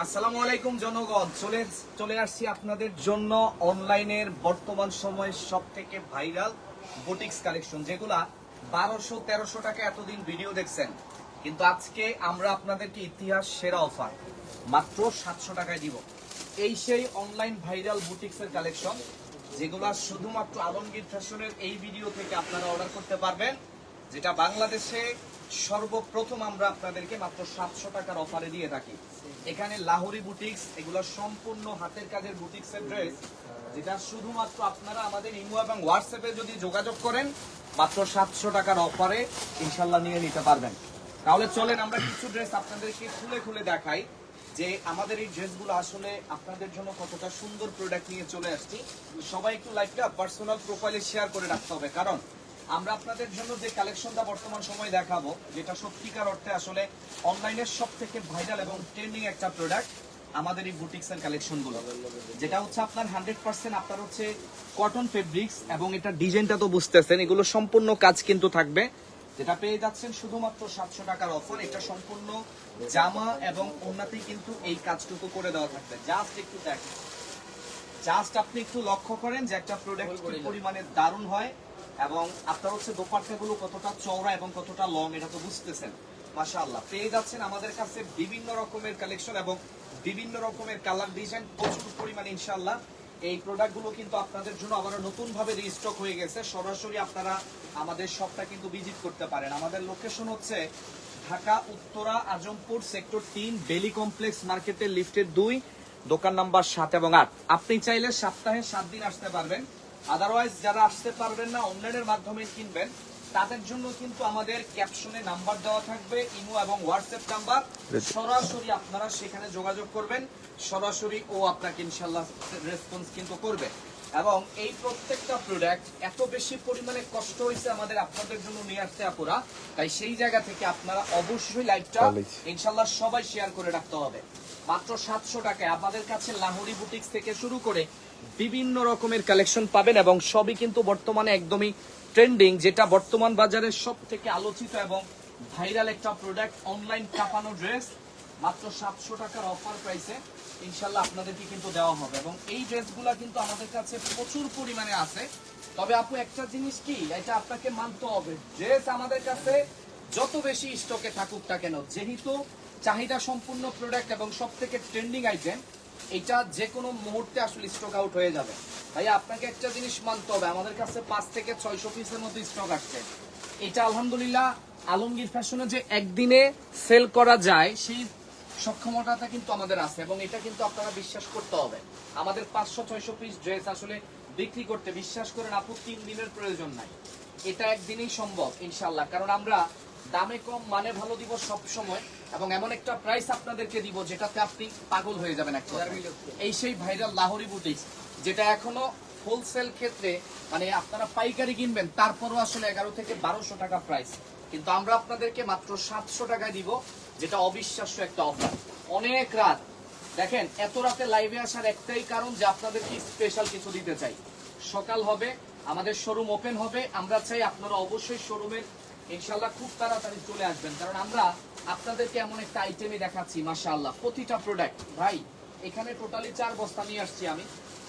আসসালামু আলাইকুম জনগণ, চলে আসছি আপনাদের জন্য অনলাইনের বর্তমান সময়ের সব থেকে ভাইরাল বুটিক্স কালেকশন, যেগুলা 1200-1300 টাকা এতদিন ভিডিও দেখছেন, কিন্তু আজকে আমরা আপনাদেরকে ইতিহাস সেরা অফার মাত্র 700 টাকায় দিব। এই সেই অনলাইন ভাইরাল বুটিক্সের কালেকশন, যেগুলা শুধুমাত্র আলমগীর ফ্যাশনের এই ভিডিও থেকে আপনারা অর্ডার করতে পারবেন, যেটা বাংলাদেশে সর্বপ্রথম আমরা আপনাদেরকে মাত্র 700 টাকার অফারে দিয়ে থাকি। এখানে লাহোরি বুটিক্স, এগুলো সম্পূর্ণ হাতের কাজের বুটিক্সের ড্রেস, যেটা শুধুমাত্র আপনারা আমাদের ইমো এবং হোয়াটসঅ্যাপে যদি যোগাযোগ করেন মাত্র 700 টাকার অফারে ইনশাল্লাহ নিয়ে নিতে পারবেন। তাহলে চলেন আমরা কিছু ড্রেস আপনাদেরকে খুলে খুলে দেখাই যে আমাদের এই ড্রেসগুলো আসলে আপনাদের জন্য কতটা সুন্দর প্রোডাক্ট নিয়ে চলে আসছি। সবাই একটু লাইভটা পার্সোনাল প্রোফাইলে শেয়ার করে রাখতে হবে, কারণ আমরা আপনাদের জন্য যে কালেকশনটা বর্তমান সময় দেখাবো, যেটা সত্যিকার অর্থে আসলে অনলাইনের সব থেকে ভাইরাল এবং ট্রেন্ডিং একটা প্রোডাক্ট, আমাদের এই বুটিক্সের কালেকশনগুলো, যেটা হচ্ছে আপনার 100% আপনার হচ্ছে কটন ফেব্রিক্স, এবং এটা ডিজাইনটা তো বুঝতেছেন, এগুলো সম্পূর্ণ কাজ কিন্তু থাকবে, যেটা পেয়ে যাচ্ছেন শুধুমাত্র 700 টাকার অফার। এটা সম্পূর্ণ জামা এবং ওড়নাতেই কিন্তু এই কাজটুকু করে দেওয়া থাকবে। জাস্ট একটু দেখেন, জাস্ট আপনি একটু লক্ষ্য করেন যে একটা প্রোডাক্ট কি পরিমাণে দারুণ হয়, এবং আপনার হচ্ছে দোপাট্টাগুলো কতটা চওড়া এবং কতটা লং, এটা তো বুঝতেছেন। মাশাআল্লাহ, পেয়ে যাচ্ছেন আমাদের কাছে বিভিন্ন রকমের কালেকশন এবং বিভিন্ন রকমের কালার ডিজাইন প্রচুর পরিমাণে। ইনশাআল্লাহ এই প্রোডাক্টগুলো কিন্তু আপনাদের জন্য আবারও নতুন ভাবে রিস্টক হয়ে গেছে। সরাসরি আপনারা আমাদের শপটা কিন্তু ভিজিট করতে পারেন। আমাদের লোকেশন হচ্ছে ঢাকা উত্তরা আজমপুর সেক্টর 3 বেলি কমপ্লেক্স মার্কেটের লিফটের 2, দোকান নাম্বার 7 এবং 8। আপনি চাইলে সপ্তাহে 7 দিন আসতে পারবেন। আদারওয়াইজ যারা আসতে পারবেন না, অনলাইনের মাধ্যমে কিনবেন, তাদের জন্য কিন্তু আমাদের ক্যাপশনে নাম্বার দেওয়া থাকবে, ইমো এবং হোয়াটসঅ্যাপ নাম্বার। সরাসরি আপনারা সেখানে যোগাযোগ করবেন, সরাসরি ও আপনাকে ইনশাআল্লাহ রেসপন্স কিন্তু করবে। এবং এই প্রত্যেকটা প্রোডাক্ট এত বেশি পরিমাণে কষ্ট হয়েছে আমাদের আপনাদের জন্য নিয়ে আসতে আপুরা, তাই সেই জায়গা থেকে আপনারা অবশ্যই লাইভটা ইনশাআল্লাহ সবাই শেয়ার করে রাখতে হবে। মাত্র 700 টাকায় আমাদের কাছে লাহোরি বুটিক্স থেকে শুরু করে বিভিন্ন রকমের কালেকশন পাবেন, এবং সবই কিন্তু বর্তমানে একদমই ট্রেন্ডিং, যেটা বর্তমান বাজারের সব থেকে আলোচিত এবং ভাইরাল একটা প্রোডাক্ট, অনলাইন কাঁপানো ড্রেস। মাত্র 700 টাকার অফার প্রাইসে ইনশাল্লাহ আপনাদেরকে কিন্তু দেওয়া হবে, এবং এই ড্রেসগুলা কিন্তু আমাদের কাছে প্রচুর পরিমাণে আছে। তবে আপু একটা জিনিস কি, এটা আপনাকে মানতে হবে, ড্রেস আমাদের কাছে যত বেশি স্টকে থাকুক না কেন, যেহেতু চাহিদা সম্পূর্ণ প্রোডাক্ট এবং সব থেকে ট্রেন্ডিং আইটেম, এটা যে কোনো মুহূর্তে আসলে স্টক আউট হয়ে যাবে। ভাই আপনাকে একটা জিনিস মানতে হবে, আমাদের কাছে 5 থেকে 600 পিসের মতো স্টক আসছে। এটা আলহামদুলিল্লাহ আলমগীর ফ্যাশনে যে একদিনে সেল করা যায় সেই সক্ষমতাটা কিন্তু আমাদের আছে, এবং এটা কিন্তু আপনারা বিশ্বাস করতে হবে। আমাদের 500-600 পিস ড্রেস আসলে বিক্রি করতে, বিশ্বাস করেন আপু, 3 দিনের প্রয়োজন নাই। এটা একদিনেই সম্ভব ইনশাআল্লাহ, কারণ আমরা দামে কম মানে ভালো দিব সব সময়, এবং এমন একটা প্রাইস আপনাদেরকে দিব যেটাতে আপনি পাগল হয়ে যাবেন। এই সেই ভাইরাল লাহোরি বুটিক্স, যেটা এখনো হোলসেল ক্ষেত্রে মানে আপনারা পাইকারি কিনবেন, তারপরও আসলে 11 থেকে 1200 টাকা প্রাইস, কিন্তু আমরা আপনাদেরকে মাত্র 700 টাকায় দিব, যেটা অবিশ্বাস্য একটা অফার। অনেক রাত দেখেন, এত রাতে লাইভে আসার একটাই কারণ যে আপনাদেরকে স্পেশাল কিছু দিতে চাই। সকাল হবে, আমাদের শোরুম ওপেন হবে, আমরা চাই আপনারা অবশ্যই শোরুমের ইনশাআল্লাহ খুব তাড়াতাড়ি চলে আসবেন, কারণ আমরা আপনাদেরকে এমন একটা আইটেমই দেখাচ্ছি। মাশাআল্লাহ, প্রতিটা প্রোডাক্ট ভাই এখানে টোটালি 4 বস্তা নিয়ে আসছি আমি,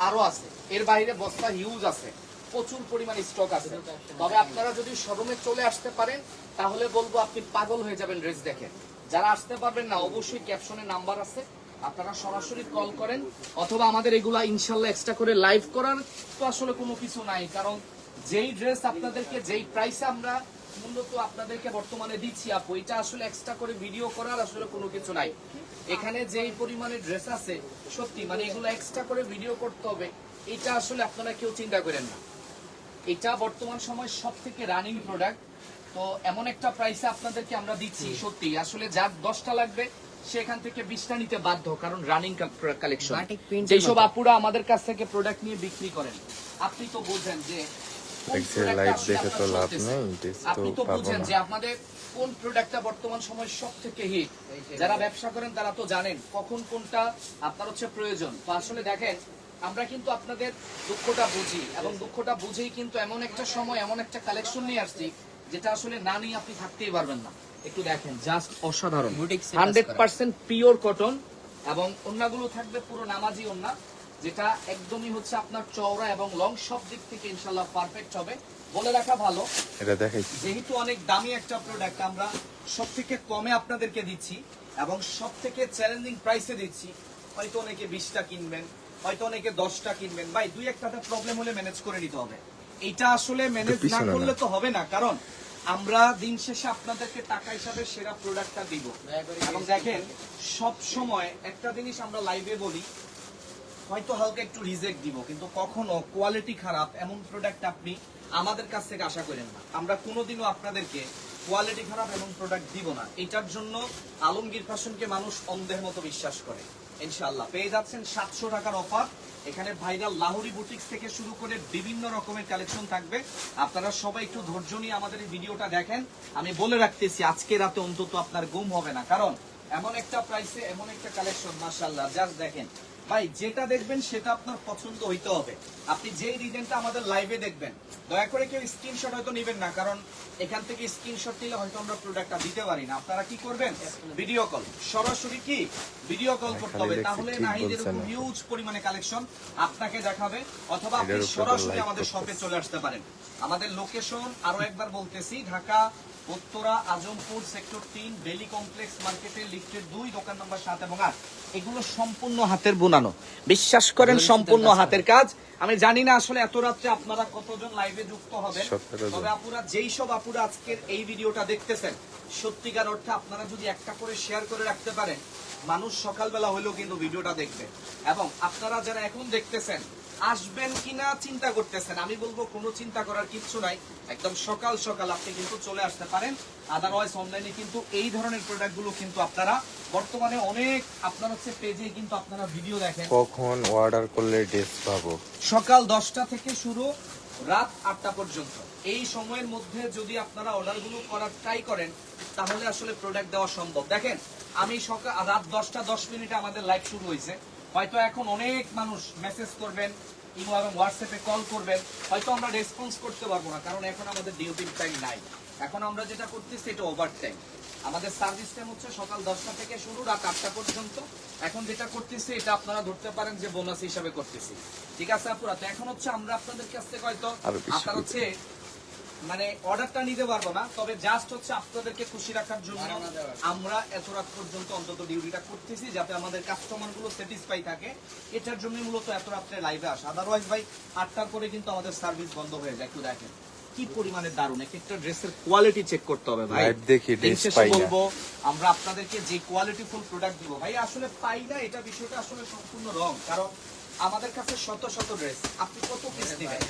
আরো আছে, এর বাইরে বস্তা হিউজ আছে, প্রচুর পরিমাণ স্টক আছে। তবে আপনারা যদি শোরুমে চলে আসতে পারেন তাহলে বলবো আপনি পাগল হয়ে যাবেন ড্রেস দেখে। যারা আসতে পারবেন না, অবশ্যই ক্যাপশনে নাম্বার আছে, আপনারা সরাসরি কল করেন, অথবা আমাদের এগুলা ইনশাআল্লাহ এক্সট্রা করে লাইভ করার তো আসলে কোনো কিছু নাই, কারণ যেই ড্রেস আপনাদেরকে যেই প্রাইসে আমরা মূলত আপনাদেরকে বর্তমানে দিচ্ছি আপু, এটা আসলে এক্সট্রা করে ভিডিও করার আসলে কোনো কিছু নাই। এখানে যেই পরিমাণে ড্রেস আছে সত্যি মানে এগুলো এক্সট্রা করে ভিডিও করতে হবে, এটা আসলে আপনারা কেউ চিন্তা করেন না। এটা বর্তমান সময় সব থেকে রানিং প্রোডাক্ট, তো এমন একটা প্রাইসে আপনাদেরকে আমরা দিচ্ছি, সত্যি আসলে যার 10টা লাগবে সেখান থেকে 20টা নিতে বাধ্য, কারণ রানিং কালেকশন। যেসব আপুরা আমাদের কাছ থেকে প্রোডাক্ট নিয়ে বিক্রি করেন, আপনি তো বোঝেন যে আপনি তো বুঝেন যে আপনাদের কোন প্রোডাক্টটা বর্তমান সময় সব থেকে হিট। যারা ব্যবসা করেন তারা তো জানেন কখন কোনটা আপনার হচ্ছে প্রয়োজন। তো আসলে দেখেন, আমরা কিন্তু আপনাদের দুঃখটা বুঝি, এবং দুঃখটা বুঝেই কিন্তু এমন একটা সময় এমন একটা কালেকশন নিয়ে আসছি যেটা আসলে না নিয়ে আপনি থাকতেই পারবেন না। একটু দেখেন, জাস্ট অসাধারণ, 100% পিওর কটন, এবং ওন্নাগুলো থাকবে পুরো নামাজি ওন্না, যেটা একদমই হচ্ছে আপনার চওড়া এবং লং, সব দিক থেকে ইনশাআল্লাহ পারফেক্ট হবে। বলে রাখা ভালো, এটা দেখাইছি, যেহেতু অনেক দামি একটা প্রোডাক্ট আমরা সব থেকে কমে আপনাদেরকে দিচ্ছি এবং সব থেকে চ্যালেঞ্জিং প্রাইসে দিচ্ছি। হয়তো অনেকে 20টা কিনবেন, হয়তো অনেকে 10টা কিনবেন, ভাই দুই একটাতে প্রবলেম হলে ম্যানেজ করে নিতে হবে। এটা আসলে ম্যানেজ না করলে তো হবে না, কারণ আমরা দিন শেষে আপনাদেরকে টাকা হিসাবে সেরা প্রোডাক্টটা দিব। এবং দেখেন সব সময় একটা জিনিস আমরা লাইভে বলি, হয়তো হালকা একটু রিজেক্ট দিব, কিন্তু কখনো কোয়ালিটি খারাপ এমন প্রোডাক্ট আপনি আমাদের কাছ থেকে আশা করেন না। আমরা কোনোদিনও আপনাদেরকে কোয়ালিটি খারাপ এমন প্রোডাক্ট দিব না। এটার জন্য আলমগীর ফ্যাশনকে মানুষ অন্ধের মতো বিশ্বাস করে। ইনশাআল্লাহ পেয়ে যাচ্ছেন 700 টাকার অফার। এখানে ভাইরাল লাহোরি বুটিক্স থেকে শুরু করে বিভিন্ন রকমের কালেকশন থাকবে। আপনারা সবাই একটু ধৈর্য নিয়ে আমাদের এই ভিডিওটা দেখেন। আমি বলে রাখতেছি আজকে রাতে অন্তত আপনার ঘুম হবে না, কারণ এমন একটা প্রাইসে এমন একটা কালেকশন, মাশাআল্লাহ। জাস্ট দেখেন ভাই, যেটা দেখবেন সেটা আপনার পছন্দ হইতে হবে। আপনি যেই ডিজাইনটা আমাদের লাইভে দেখবেন, দয়া করে কেউ স্ক্রিনশট হয়তো নেবেন না, কারণ এখান থেকে স্ক্রিনশট নিলে হয়তো আমরা প্রোডাক্টটা দিতে পারি না। আপনারা কি করবেন, ভিডিও কল, সরাসরি কি ভিডিও কল করতে হবে, তাহলে নাহিদের হিউজ পরিমাণে কালেকশন আপনাকে দেখাবে, অথবা আপনি সরাসরি আমাদের শপে চলে আসতে পারেন। আমাদের লোকেশন আরো একবার বলতেছি, ঢাকা উত্তরা আজমপুর সেক্টর 3 বেলি কমপ্লেক্স মার্কেটের লিফটের 2, দোকান নম্বর 7 এবং 8। এগুলো সম্পূর্ণ হাতের বোনানো, বিশ্বাস করেন সম্পূর্ণ হাতের কাজ। আমি জানি না আসলে এত রাত্রে আপনারা কতজন লাইভে যুক্ত হবেন, তবে আপুরা যেই সব আপুরা আজকের এই ভিডিওটা দেখতেছেন, সত্যিকার অর্থে আপনারা যদি একটা করে শেয়ার করে রাখতে পারেন, মানুষ সকালবেলা হলেও কিন্তু ভিডিওটা দেখবে। এবং আপনারা যারা এখন দেখতেছেন আসবেন কিনা চিন্তা করতেছেন, আমি বলবো কোনো চিন্তা করার কিচ্ছু নাই, একদম সকাল সকাল আপনি কিন্তু চলে আসতে পারেন। আদারওয়াইজ অনলাইনে কিন্তু এই ধরনের প্রোডাক্টগুলো কিন্তু আপনারা বর্তমানে অনেক আপনার হচ্ছে পেজে কিন্তু আপনারা ভিডিও দেখেন। কখন অর্ডার করলে ড্রেস পাবো? সকাল 10টা থেকে শুরু, রাত 8টা পর্যন্ত। এই সময়ের মধ্যে যদি আপনারা অর্ডারগুলো করার ট্রাই করেন, তাহলে আসলে প্রোডাক্ট দেওয়া সম্ভব। দেখেন আমি সকাল রাত 10টা 10 মিনিটে আমাদের লাইভ শুরু হয়েছে, হয়তো এখন অনেক মানুষ মেসেজ করবেন, ইমো এবং হোয়াটসঅ্যাপে কল করবেন, হয়তো আমরা রেসপন্স করতে পারবো না, কারণ এখন আমাদের ডিউটি টাইম নাই। এখন আমরা যেটা করতেছি এটা ওভার টাইম। আমাদের সার্ভিস টাইম হচ্ছে সকাল 10টা থেকে শুরু, রাত 8টা পর্যন্ত। এখন যেটা করতেছি এটা আপনারা ধরতে পারেন যে বোনাস হিসাবে করতেছি। ঠিক আছে আপুরা, তো এখন হচ্ছে আমরা আপনাদের কাছ থেকে হয়তো আপনার হচ্ছে মানে অর্ডারটা নিতে পারবো না, তবে জাস্ট হচ্ছে আপনাদেরকে খুশি রাখার জন্য আমরা এত রাত পর্যন্ত অন্তত ডিউটিটা করতেছি, যাতে আমাদের কাস্টমার গুলো স্যাটিসফাই থাকে। এটার জন্য মূলত এত রাত্রে লাইভে আসা। আদারওয়াইজ ভাই 8টার পরে কিন্তু আমাদের সার্ভিস বন্ধ হয়ে যায়। একটু দেখেন কি পরিমাণে দারুণ, এক একটা ড্রেসের কোয়ালিটি চেক করতে হবে ভাই। বলবো আমরা আপনাদেরকে যে কোয়ালিটি ফুল প্রোডাক্ট দিব ভাই, আসলে পাই না এটা বিষয়টা আসলে সম্পূর্ণ রং, কারণ আমাদের কাছে শত শত ড্রেস, আপনি কত পিস দিবেন?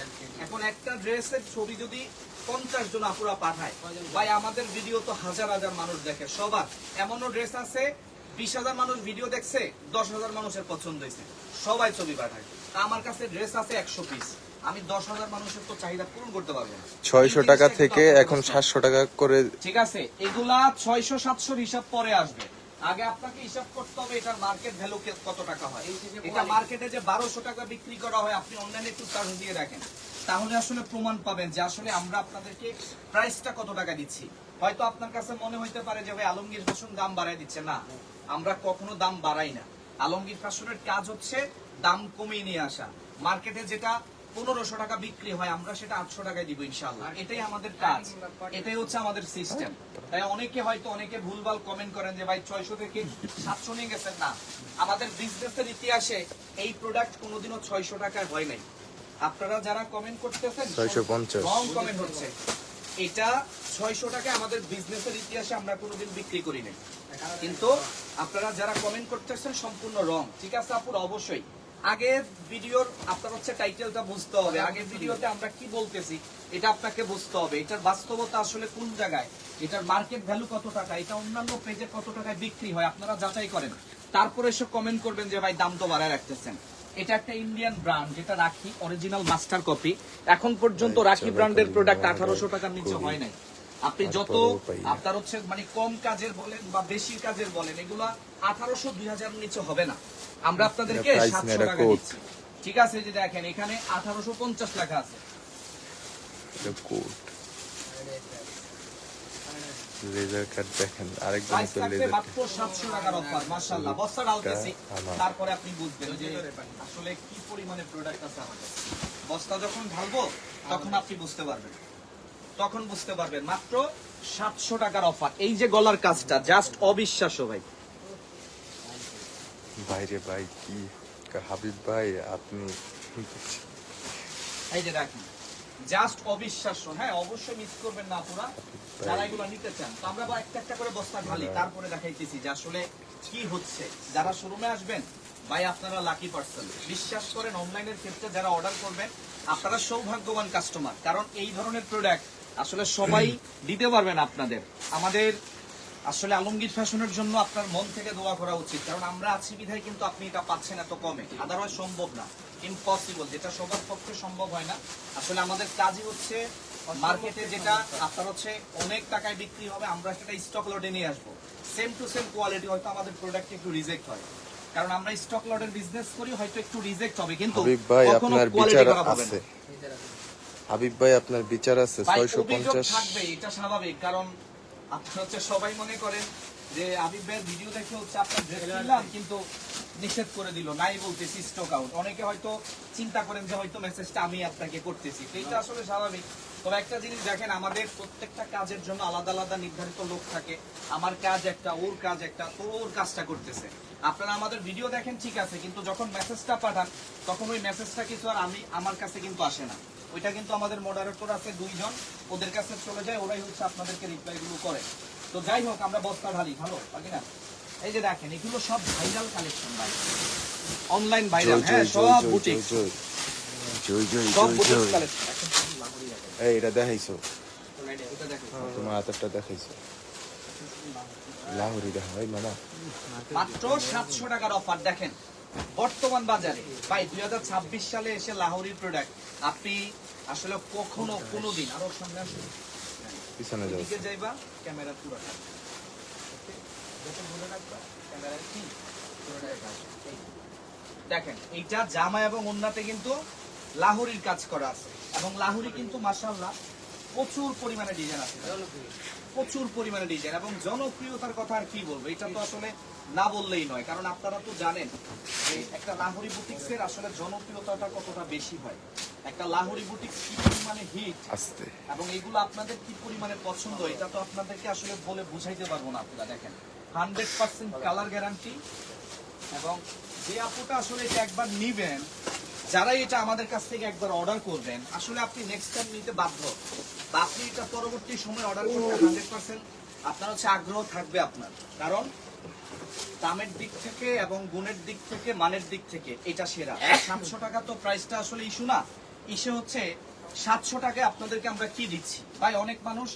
এখন একটা ড্রেসের ছবি যদি 50 জন আপুরা পাঠায়, ভাই আমাদের ভিডিও তো হাজার হাজার মানুষ দেখে, সবার এমনও ড্রেস আছে 20,000 মানুষ ভিডিও দেখছে, 10,000 মানুষের পছন্দ হয়েছে, সবাই ছবি পাঠায়। আমার কাছে ড্রেস আছে 100 পিস, আমি 10,000 মানুষের তো চাহিদা পূরণ করতে পারবো না। 600 টাকা থেকে এখন 700 টাকা করে, ঠিক আছে, এগুলা 600-700 হিসাব পরে আসবে। আগে আপনাকে হিসাব করতে হবে এটার মার্কেট ভ্যালু কত টাকা হয়। এটা মার্কেটে যে 1200 টাকা বিক্রি করা হয়, আপনি অনলাইনে একটু সার্চ দিয়ে দেখেন, তাহলে আসলে প্রমাণ পাবেন যে আসলে আমরা আপনাদেরকে প্রাইসটা কত টাকা দিচ্ছি। হয়তো আপনার কাছে মনে হইতে পারে যে ভাই আলমগীর ফ্যাশন দাম বাড়ায় দিচ্ছে, না, আমরা কখনো দাম বাড়াই না। আলমগীর ফ্যাশনের কাজ হচ্ছে দাম কমিয়ে নিয়ে আসা। মার্কেটে যেটা 1500 টাকা বিক্রি হয়, আমরা সেটা 800 টাকায় দিব ইনশাআল্লাহ। এটাই আমাদের কাজ, এটাই হচ্ছে আমাদের সিস্টেম। তাই অনেকে হয়তো অনেকে ভুলভাল কমেন্ট করেন যে ভাই 600 থেকে 700 নিয়ে গেছেন। না, আমাদের বিজনেসের ইতিহাসে এই প্রোডাক্ট কোনোদিনও 600 টাকায় হয় নাই। আপনারা যারা কমেন্ট করতেছেন 650 রং কমেন্ট হচ্ছে, এটা 600 টাকায় আমাদের বিজনেসের ইতিহাসে আমরা কোনোদিন বিক্রি করি নাই। কিন্তু আপনারা যারা কমেন্ট করতেছেন সম্পূর্ণ রং। ঠিক আছে আপুর, অবশ্যই আগের ভিডিওর আপনার হচ্ছে টাইটেলটা বুঝতে হবে, আগের ভিডিওতে আমরা কি বলতেছি এটা আপনাকে বুঝতে হবে, এটার বাস্তবতা আসলে কোন জায়গায়, এটার মার্কেট ভ্যালু কত টাকা, এটা অন্যান্য পেজে কত টাকায় বিক্রি হয়, আপনারা যাচাই করেন, তারপরে এসে কমেন্ট করবেন যে ভাই দাম তো বাড়ায় রাখতেছেন। এটা একটা ইন্ডিয়ান ব্র্যান্ড, যেটা রাখি অরিজিনাল মাস্টার কপি। এখন পর্যন্ত রাখি ব্র্যান্ডের প্রোডাক্ট 1800 টাকার নিচে হয় নাই। আপনি যত আপনার হচ্ছে মানে কম কাজের বলেন বা বেশি কাজের বলেন, এগুলা 1800-2000 নিচে হবে না। আমরা আপনাদেরকে 700 টাকা দিচ্ছি। ঠিক আছে, যে দেখেন এখানে 1850 লেখা আছে। লেজার কাট দেখেন, আরেকজন প্রাইস তো থাকবে লেজার মাত্র 700 টাকার অফার। মাশাআল্লাহ, বস্তা ঢালতেছি, আমার। তারপরে আপনি বুঝবেন যে আসলে কি পরিমাণে প্রোডাক্ট আছে আমাদের। বস্তা যখন ঢালবো তখন আপনি বুঝতে পারবেন, তখন বুঝতে পারবেন। মাত্র 700 টাকার অফার। এই যে গলার কাজটা জাস্ট অবিশ্বাস্য ভাই। বাইরে ভাই কি হাবিব ভাই আপনি এই যে দেখেন জাস্ট অবিশ্বাস্য। হ্যাঁ, অবশ্যই মিস করবেন না পুরা যারা এগুলো নিতে চান। তো আমরা একটা একটা করে বস্তা ঢালি, তারপরে দেখাইতেছি যে আসলে কি হচ্ছে। যারা শোরুমে আসবেন ভাই আপনারা লাকি পার্সন। বিশ্বাস করেন, অনলাইনের ক্ষেত্রে যারা অর্ডার করবেন আপনারা সৌভাগ্যবান কাস্টমার, কারণ এই ধরনের প্রোডাক্ট আসলে সবাই দিতে পারবেন আপনাদের। আমাদের আসলে আলমগীর ফ্যাশনের জন্য আপনার মন থেকে দোয়া করা উচিত, কারণ আমরা আছি বিধায় কিন্তু আপনি এটা পাচ্ছেন এত কমে। আদারওয়াইজ সম্ভব না, ইম্পসিবল, যেটা সবার পক্ষে সম্ভব হয় না। আসলে আমাদের কাজই হচ্ছে মার্কেটে যেটা আপনার হচ্ছে অনেক টাকায় বিক্রি হবে, আমরা সেটা স্টক লটে নিয়ে আসবো। সেম টু সেম কোয়ালিটি, হয়তো আমাদের প্রোডাক্ট একটু রিজেক্ট হয়, কারণ আমরা স্টক লটের বিজনেস করি, হয়তো একটু রিজেক্ট হবে, কিন্তু হাবিব ভাই কখনো আপনার কোয়ালিটি বিচার খারাপ হবে না। আছে, হাবিব ভাই আপনার বিচার আছে ভাই, অভিযোগ 650 থাকবে, এটা স্বাভাবিক, কারণ আপনার হচ্ছে সবাই মনে করেন যে আবিব ভাইয়ের ভিডিও দেখে হচ্ছে আপনার ড্রেস কিনলাম কিন্তু নিষেধ করে দিল, নাই বলতেছি স্টক আউট। অনেকে হয়তো চিন্তা করেন যে হয়তো মেসেজটা আমি আপনাকে করতেছি, তো এটা আসলে স্বাভাবিক। তবে একটা জিনিস দেখেন, আমাদের প্রত্যেকটা কাজের জন্য আলাদা আলাদা নির্ধারিত লোক থাকে। আমার কাজ একটা, ওর কাজ একটা, তো ওর কাজটা করতেছে। আপনারা আমাদের ভিডিও দেখেন ঠিক আছে, কিন্তু যখন মেসেজটা পাঠান তখন ওই মেসেজটা কিছু আর আমার কাছে কিন্তু আসে না। ওইটা কিন্তু আমাদের মডারেটর আছে 2 জন, ওদের কাছে চলে যায়, ওরাই হচ্ছে আপনাদেরকে রিপ্লাই গুলো করে। তো যাই হোক, আমরা বস্তা ঢালি, ভালো বাকি না। এই যে দেখেন, এগুলো সব ভাইরাল কালেকশন ভাই, অনলাইন ভাইরাল। হ্যাঁ, সব বুটিক, জয় জয় সব জয় বুটিক জয়। কালেকশন। এই এটা দেখাইছো, এটা দেখেন তোমার হাতেরটা দেখাইছো, লাহোরি দেখা ভাই মামা। মাত্র 700 টাকার অফার। দেখেন বর্তমান বাজারে ভাই 2026 সালে এসে লাহোরির প্রোডাক্ট আপনি আসলে কখনো কোনোদিন, আরো সামনে আসুন, পিছনে যাও, এদিকে যাইবা, ক্যামেরা পুরো থাকবে, ওকে? যত দূরে রাখবা ক্যামেরা কি পুরোটা থাকবে। এই দেখেন, এইটা জামা এবং ওন্নাতে কিন্তু লাহোরির কাজ করা আছে, এবং লাহোরি কিন্তু মাশাআল্লাহ প্রচুর পরিমাণে ডিজাইন আছে, প্রচুর পরিমাণে ডিজাইন এবং জনপ্রিয়তার কথা আর কি বলবো, এটা তো আসলে না বললেই নয়। কারণ আপনারা তো জানেন যে একটা লাহোরি বুটিক্সের আসলে জনপ্রিয়তাটা কতটা বেশি হয়, একটা লাহোরি বুটিক্স কি পরিমাণে হিট আস্তে এবং এগুলো আপনাদের কি পরিমাণে পছন্দ, এটা তো আপনাদেরকে আসলে বলে বুঝাইতে পারবো না। আপনারা দেখেন 100% কালার গ্যারান্টি, এবং যে আপুটা আসলে এটা একবার নিবেন, যারাই এটা আমাদের কাছ থেকে একবার অর্ডার করবেন, আসলে আপনি নেক্সট টাইম নিতে বাধ্য, বা আপনি এটা পরবর্তী সময় অর্ডার করতে 100% আপনার হচ্ছে আগ্রহ থাকবে আপনার, কারণ দামের দিক থেকে এবং গুণের দিক থেকে, মানের দিক থেকে এটা সেরা। 700 টাকা তো প্রাইসটা আসলে ইস্যু না, ইস্যু হচ্ছে 700 টাকায় আপনাদেরকে আমরা কি দিচ্ছি। ভাই অনেক মানুষ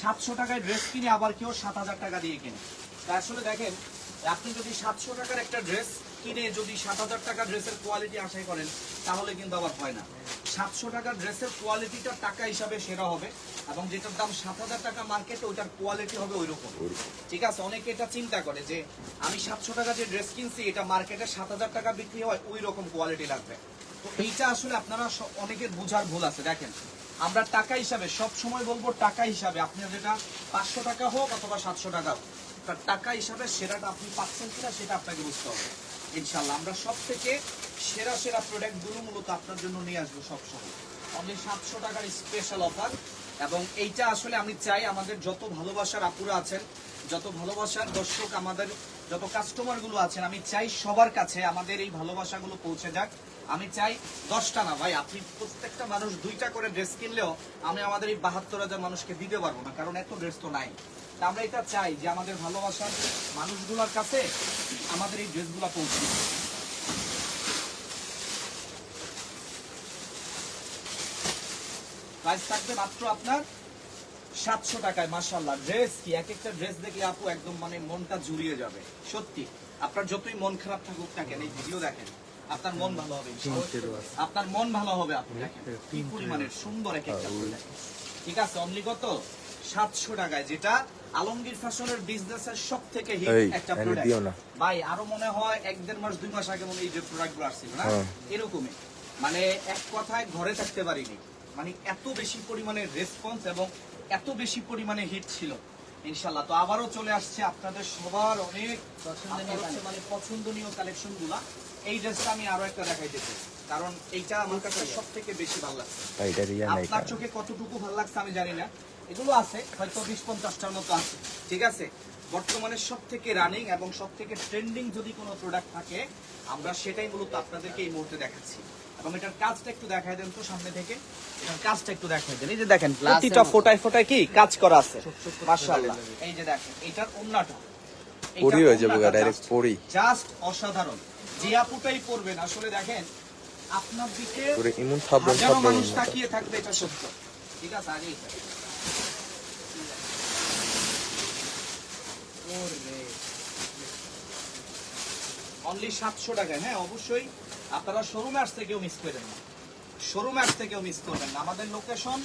700 টাকায় ড্রেস কিনে, আবার কেউ 7,000 টাকা দিয়ে কিনে। তা আসলে দেখেন, আপনি যদি 700 টাকার একটা ড্রেস কিনে যদি 7,000 টাকা ড্রেসের কোয়ালিটি আশাই করেন, তাহলে কিন্তু আবার হয় না। 700 টাকার ড্রেসের কোয়ালিটিটা টাকা হিসাবে সেরা হবে, এবং যেটার দাম 7,000 টাকা মার্কেটে, ওইটার কোয়ালিটি হবে ওইরকম। ঠিক আছে, অনেকে এটা চিন্তা করে যে আমি 700 টাকা যে ড্রেস কিনছি, এটা মার্কেটে 7,000 টাকা বিক্রি হয়, ওই রকম কোয়ালিটি লাগবে। তো এইটা আসলে আপনারা অনেকের বুঝার ভুল আছে। দেখেন, আমরা টাকা হিসাবে সব সময় বলবো, টাকা হিসাবে আপনার যেটা 500 টাকা হোক অথবা 700 টাকা হোক, তার টাকা হিসাবে সেরাটা আপনি পাচ্ছেন কিনা সেটা আপনাকে বুঝতে হবে। ইনশাল্লাহ আমরা সব থেকে সেরা সেরা প্রোডাক্টগুলো মূলত আপনার জন্য নিয়ে আসবো সবসময়। অনলি 700 টাকার স্পেশাল অফার, এবং এইটা আসলে আমি চাই আমাদের যত ভালোবাসার আপুরা আছেন, যত ভালোবাসার দর্শক, আমাদের যত কাস্টমার গুলো আছেন, আমি চাই সবার কাছে আমাদের এই ভালোবাসাগুলো পৌঁছে যাক। আমি চাই 10টা না ভাই, আপনি প্রত্যেকটা মানুষ 2টা করে ড্রেস কিনলেও আমি আমাদের এই 72,000 মানুষকে দিতে পারবো না, কারণ এত ড্রেস তো নাই। তা আমরা এটা চাই যে আমাদের ভালোবাসার মানুষগুলোর কাছে আমাদের এই ড্রেসগুলো পৌঁছে দিতে। প্রাইস থাকবে মাত্র আপনার 700 টাকায়। মাশাআল্লাহ, ড্রেস কি, এক একটা ড্রেস দেখলে আপু একদম মানে মনটা জুড়িয়ে যাবে। সত্যি, আপনার যতই মন খারাপ থাকুক না কেন, এই ভিডিও দেখেন, আপনার মন ভালো হবে, আপনার মন ভালো হবে। আপনি দেখেন কি পরিমাণের সুন্দর এক একটা প্রোডাক্ট। ঠিক আছে, অনলি কত 700 টাকায়, যেটা আলমগীর ফ্যাশনের বিজনেসের সব থেকে হিট এই, একটা এনে প্রোডাক্ট দিও না। ভাই। আরো মনে হয় 1-1.5 মাস 2 মাস আগে মনে হয় এই যে প্রোডাক্টগুলো আসছিল না, এরকমই মানে এক কথায় ঘরে থাকতে পারিনি, মানে এত বেশি পরিমাণে রেসপন্স এবং এত বেশি পরিমাণে হিট ছিল। ইনশাআল্লাহ। তো আবারও চলে আসছে আপনাদের সবার অনেক মানে পছন্দনীয় কালেকশন গুলা। এই ড্রেসটা আমি আরো একটা দেখাইতে চাই, কারণ এইটা আমার কাছে সব থেকে বেশি ভালো লাগছে। আপনার চোখে কতটুকু ভালো লাগছে আমি জানি না, এগুলো আছে হয়তো 20-50টার মতো আছে, ঠিক আছে। বর্তমানে সব থেকে রানিং এবং সব থেকে ট্রেন্ডিং যদি কোনো প্রোডাক্ট থাকে, আমরা সেটাই মূলত আপনাদেরকে এই মুহূর্তে দেখাচ্ছি। এবং এটার কাজটা একটু দেখাই দেন তো সামনে থেকে, এটার কাজটা একটু দেখাই দেন। এই যে দেখেন প্রতিটা ফোটায় ফোটায় কি কাজ করা আছে, মাশাআল্লাহ। এই যে দেখেন এটার ওন্নাটা পরি হয়ে যাবে ডাইরেক্ট পরি, জাস্ট অসাধারণ। যে আপুটাই পরবেন আসলে দেখেন আপনার দিকে পুরো ইমুন থাকবে, হাজারো মানুষ তাকিয়ে থাকবে, এটা সত্য, ঠিক আছে। আগে অনলি 700 টাকা। হ্যাঁ অবশ্যই আপনারা শোরুমে আসতে কেউ মিস করবেন না, শোরুমে আসতে কেউ মিস করবেন না। আমাদের লোকেশন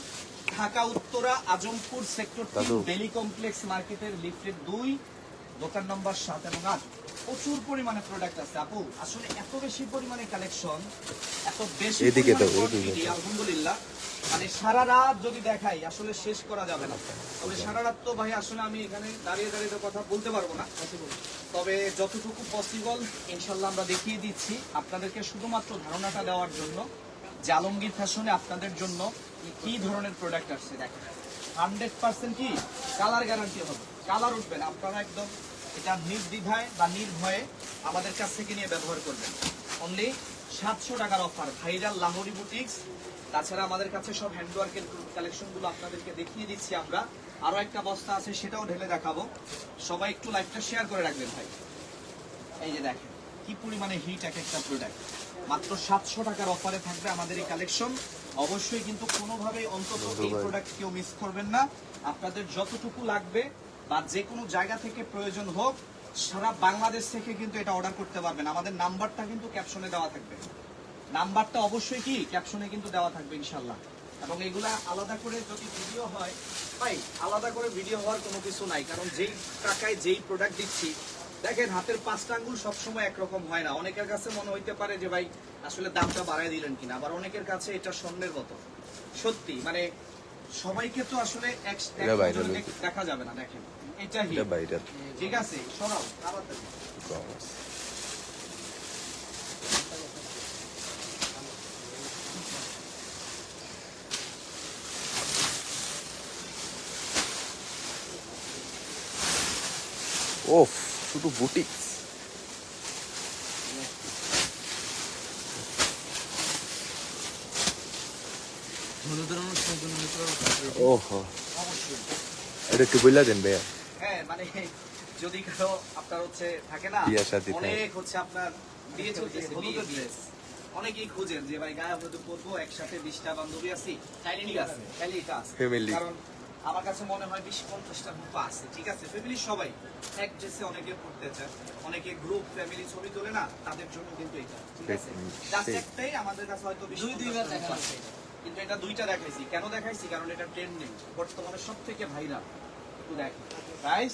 ঢাকা উত্তরা আজমপুর সেক্টর 3 বেলি কমপ্লেক্স মার্কেটের লিফটের 2, দোকান নম্বর 7 এবং 8। প্রচুর পরিমাণে প্রোডাক্ট আছে আপু, আসলে এত বেশি পরিমাণে কালেকশন, এত বেশি এদিকে দাও, quantity, আলহামদুলিল্লাহ। মানে সারা রাত যদি দেখাই আসলে শেষ করা যাবে না। তবে সারা রাত তো ভাই আসলে আমি এখানে দাঁড়িয়ে দাঁড়িয়ে তো কথা বলতে পারবো না, তবে যতটুকু পসিবল ইনশাল্লাহ আমরা দেখিয়ে দিচ্ছি আপনাদেরকে, শুধুমাত্র ধারণাটা দেওয়ার জন্য যে আলমগীর ফ্যাশনে আপনাদের জন্য কি ধরনের প্রোডাক্ট আসছে। দেখেন 100% কি কালার গ্যারান্টি হবে, কালার উঠবে না, আপনারা একদম এটা নির্দ্বিধায় বা নির্ভয়ে আমাদের কাছ থেকে নিয়ে ব্যবহার করবেন। অনলি 700 টাকার অফার, ভাইরাল লাহোরি বুটিক্স। তাছাড়া আমাদের কাছে সব হ্যান্ডওয়ার্কের কালেকশনগুলো আপনাদেরকে দেখিয়ে দিচ্ছি আমরা। আরো একটা বস্তা আছে, সেটাও ঢেলে দেখাবো। সবাই একটু লাইভটা শেয়ার করে রাখবেন ভাই। এই যে দেখেন কি পরিমাণে হিট এক একটা প্রোডাক্ট, মাত্র 700 টাকার অফারে থাকবে আমাদের এই কালেকশন। অবশ্যই কিন্তু কোনোভাবেই অন্তত এই প্রোডাক্ট কেউ মিস করবেন না। আপনাদের যতটুকু লাগবে বা যে কোনো জায়গা থেকে প্রয়োজন হোক, সারা বাংলাদেশ থেকে কিন্তু এটা অর্ডার করতে পারবেন। আমাদের নাম্বারটা কিন্তু ক্যাপশনে দেওয়া থাকবে, নাম্বারটা অবশ্যই কি ক্যাপশনে কিন্তু দেওয়া থাকবে ইনশাল্লাহ। এবং এগুলা আলাদা করে যদি ভিডিও হয় ভাই, আলাদা করে ভিডিও হওয়ার কোনো কিছু নাই, কারণ যেই টাকায় যেই প্রোডাক্ট দিচ্ছি, দেখেন হাতের 5টা আঙ্গুল সবসময় একরকম হয় না। অনেকের কাছে মনে হইতে পারে যে ভাই আসলে দামটা বাড়ায় দিলেন কিনা, আবার অনেকের কাছে এটা স্বর্ণের মতো। সত্যি মানে সবাইকে তো আসলে এক নজরে দেখা যাবে না। দেখেন এটা ঠিক আছে, সরাও তাড়াতাড়ি। ওফ, শুধু বুটিক্স। ওহো, এটা একটু বললা দেন ভাইয়া। হ্যাঁ মানে যদি কারো আপনার হচ্ছে থাকে না অনেক হচ্ছে আপনার বিয়ে চলতেছে, হলুদের ড্রেস অনেকেই খুঁজেন যে ভাই গায়ে হলুদ পরবো, একসাথে 20টা বান্ধবী আছি, ঠিক আছে তাহলে এটা আছে। কারণ আমার কাছে মনে হয় 20-50টার মতো আছে, ঠিক আছে। ফ্যামিলি সবাই এক ড্রেসে অনেকে পড়তে চায়, অনেকে গ্রুপ ফ্যামিলি ছবি তোলে না, তাদের জন্য কিন্তু এটা ঠিক আছে। জাস্ট একটাই আমাদের কাছে হয়তো 20-50টা দেখা আছে, কিন্তু এটা 2টা দেখাইছি। কেন দেখাইছি? কারণ এটা ট্রেন্ডিং, বর্তমানে সব থেকে ভাইরাল। একটু দেখেন প্রাইস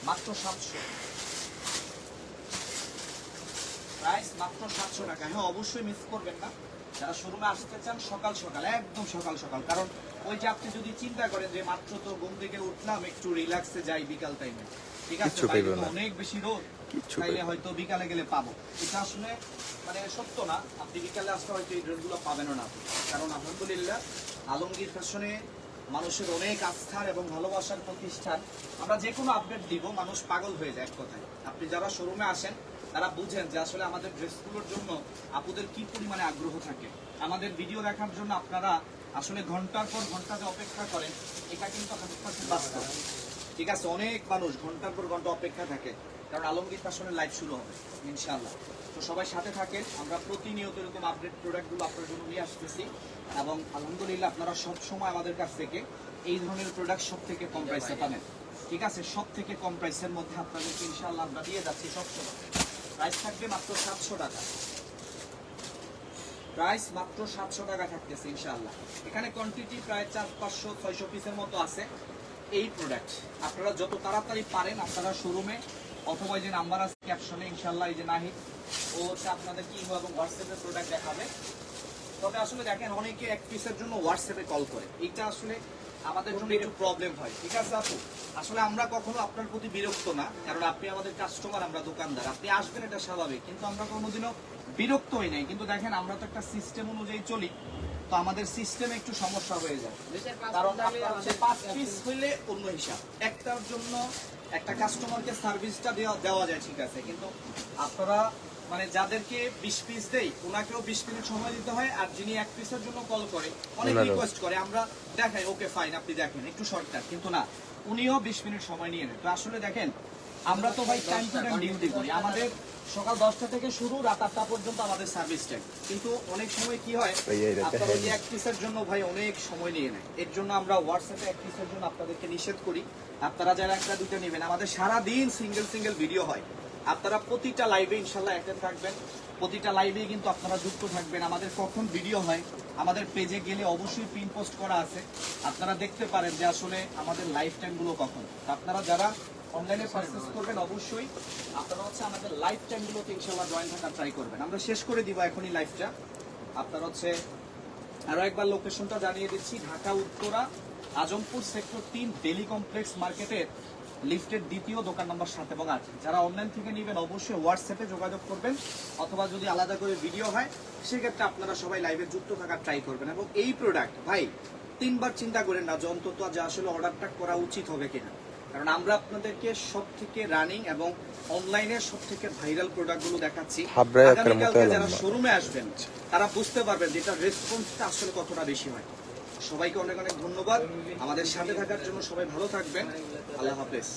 মাত্র 700, প্রাইস মাত্র 700 টাকা। হ্যাঁ অবশ্যই মিস করবেন না, যারা শোরুমে আসতে চান সকাল সকাল, একদম সকাল সকাল। কারণ ওই যে আপনি যদি চিন্তা করেন যে মাত্র তো ঘুম থেকে উঠলাম, একটু রিল্যাক্সে যাই বিকাল টাইমে, ঠিক আছে, অনেক বেশি রোদ, তাইলে হয়তো বিকালে গেলে পাবো, এটা আসলে মানে সত্য না। আপনি বিকালে আসলে হয়তো এই ড্রেসগুলো পাবেনও না, কারণ আলহামদুলিল্লাহ আলমগীর ফ্যাশনে মানুষের অনেক আস্থার এবং ভালোবাসার প্রতিষ্ঠান। আমরা যে কোনো আপডেট দিব, মানুষ পাগল হয়ে যায় এক কথায়। আপনি যারা শোরুমে আসেন তারা বুঝেন যে আসলে আমাদের ড্রেসগুলোর জন্য আপুদের কি পরিমাণে আগ্রহ থাকে। আমাদের ভিডিও দেখার জন্য আপনারা আসলে ঘন্টার পর ঘন্টা যে অপেক্ষা করেন, এটা কিন্তু 100% বাস্তব, ঠিক আছে। অনেক মানুষ ঘন্টার পর ঘন্টা অপেক্ষা থাকে, কারণ আলমগীর ফ্যাশনের লাইভ শুরু হবে ইনশাআল্লাহ। তো সবাই সাথে থাকে, আমরা প্রতিনিয়ত এরকম আপডেট প্রোডাক্টগুলো আপনার জন্য নিয়ে আসতেছি। এবং আলহামদুলিল্লাহ আপনারা সব সময় আমাদের কাছ থেকে এই ধরনের প্রোডাক্ট সব থেকে কম প্রাইসে পাবেন, ঠিক আছে। সব থেকে কম প্রাইসের মধ্যে আপনাদেরকে ইনশাআল্লাহ আমরা দিয়ে যাচ্ছি সবসময়। প্রাইস থাকবে মাত্র 700 টাকা, প্রাইস মাত্র 700 টাকা থাকতেছে ইনশাআল্লাহ। এখানে কোয়ান্টিটি প্রায় 400-500-600 পিসের মতো আছে এই প্রোডাক্ট। আপনারা যত তাড়াতাড়ি পারেন আপনারা শোরুমে, অথবা যে নাম্বার আছে ক্যাপশনে ইনশাআল্লাহ, এই যে নাহিদ, ও হচ্ছে আপনাদের কি এবং হোয়াটসঅ্যাপে প্রোডাক্ট দেখাবে। তবে আসলে দেখেন অনেকে এক পিসের জন্য হোয়াটসঅ্যাপে কল করে, এটা আসলে আমাদের জন্য একটু প্রবলেম হয়, ঠিক আছে আপু? আসলে আমরা কখনো আপনার প্রতি বিরক্ত না, কারণ আপনি আমাদের কাস্টমার, আমরা দোকানদার, আপনি আসবেন এটা স্বাভাবিক, কিন্তু আমরা কোনোদিনও বিরক্ত হই নাই। কিন্তু দেখেন আমরা তো একটা সিস্টেম অনুযায়ী চলি, তো আমাদের সিস্টেমে একটু সমস্যা হয়ে যায়, কারণ আপনার হচ্ছে 5 পিস হইলে অন্য হিসাব, একটার জন্য একটা কাস্টমারকে সার্ভিসটা দেওয়া যায়, ঠিক আছে, কিন্তু আপনারা মানে যাদেরকে 20 পিস দেই ওনাকেও 20 মিনিট সময় দিতে হয়, আর যিনি 1 পিসের জন্য কল করে অনেক ওনারও। রিকোয়েস্ট করে, আমরা দেখাই ওকে ফাইন আপনি দেখেন একটু শর্টকাট, কিন্তু না, উনিও 20 মিনিট সময় নিয়ে নেন। তো আসলে দেখেন আমরা তো ভাই টাইম টু টাইম ডিউটি করি, আমাদের সকাল 10টা থেকে শুরু, রাত 8টা পর্যন্ত আমাদের সার্ভিস টাইম, কিন্তু অনেক সময় কি হয় ভাইয়া, এটা আপনারা দেখেন। ওই 1 পিসের জন্য ভাই অনেক সময় নিয়ে নেয়, এর জন্য আমরা হোয়াটসঅ্যাপে 1 পিসের জন্য আপনাদেরকে নিষেধ করি। আপনারা যারা একটা দুটো নেবেন, আমাদের সারা দিন সিঙ্গেল ভিডিও হয়, আপনারা প্রতিটা লাইভে ইনশাল্লাহ অ্যাটেন্ড থাকবেন, প্রতিটা লাইভে কিন্তু আপনারা যুক্ত থাকবেন। আমাদের কখন ভিডিও হয় আমাদের পেজে গেলে অবশ্যই পিন পোস্ট করা আছে, আপনারা দেখতে পারেন যে আসলে আমাদের লাইভ টাইমগুলো কখন। তো আপনারা যারা অনলাইনে পারচেজ করবেন অবশ্যই আপনারা হচ্ছে আমাদের লাইভ টাইমগুলোতে ইনশাল্লাহ জয়েন থাকার ট্রাই করবেন। আমরা শেষ করে দিব এখনই লাইভটা। আপনারা হচ্ছে আরো একবার লোকেশনটা জানিয়ে দিচ্ছি, Dhaka Uttara Azampur sector 3 daily complex মার্কেটের লিফটের দ্বিতীয় দোকান নম্বর 7 এবং 8। যারা অনলাইন থেকে নেবেন অবশ্যই হোয়াটসঅ্যাপে যোগাযোগ করবেন, অথবা যদি আলাদা করে ভিডিও হয় সেক্ষেত্রে আপনারা সবাই লাইভে যুক্ত থাকার ট্রাই করবেন। এবং এই প্রোডাক্ট ভাই 3বার চিন্তা করেন না যে অন্তত যে আসলে অর্ডারটা করা উচিত হবে কিনা, কারণ আমরা আপনাদেরকে সব থেকে রানিং এবং অনলাইনের সব থেকে ভাইরাল প্রোডাক্টগুলো দেখাচ্ছি। হাবড়ায় একটা আগামীকালকে মতো যারা এলাম। শোরুমে আসবেন তারা বুঝতে পারবেন যে এটার রেসপন্সটা আসলে কতটা বেশি হয়। সবাইকে অনেক অনেক ধন্যবাদ আমাদের সাথে থাকার জন্য, সবাই ভালো থাকবেন, আল্লাহ হাফেজ।